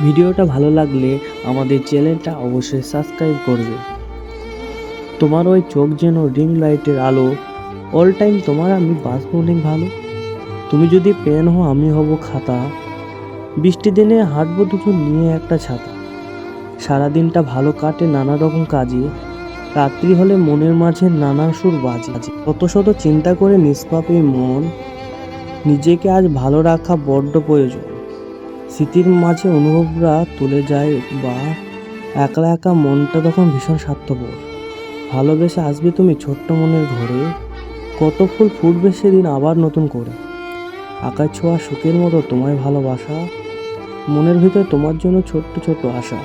ভিডিওটা ভালো লাগলে আমাদের চ্যানেলটা অবশ্যই সাবস্ক্রাইব করবে। তোমার ওই চোখ যেন রিং লাইটের আলো, অল টাইম তোমার আমি বাঁচবো অনেক ভালো। তুমি যদি পেন হও আমি হব খাতা, বৃষ্টি দিনে হাঁটবো দুজন নিয়ে একটা ছাতা। সারাদিনটা ভালো কাটে নানা রকম কাজে, রাত্রি হলে মনের মাঝে নানা সুর বাজে। শত শত চিন্তা করে নিষ্পাপ এই মন, নিজেকে আজ ভালো রাখা বড্ড প্রয়োজন। স্মৃতির মাঝে অনুভবরা তুলে যায় বা একলা একা মনটা তখন ভীষণ স্বার্থপর। ভালোবেসে আসবে তুমি ছোট্ট মনের ঘরে, কত ফুল ফুটবে সেদিন আবার নতুন করে। আকাশ ছোঁয়া সুখের মতো তোমায় ভালোবাসা, মনের ভিতর তোমার জন্য ছোট্ট ছোট্ট আশা।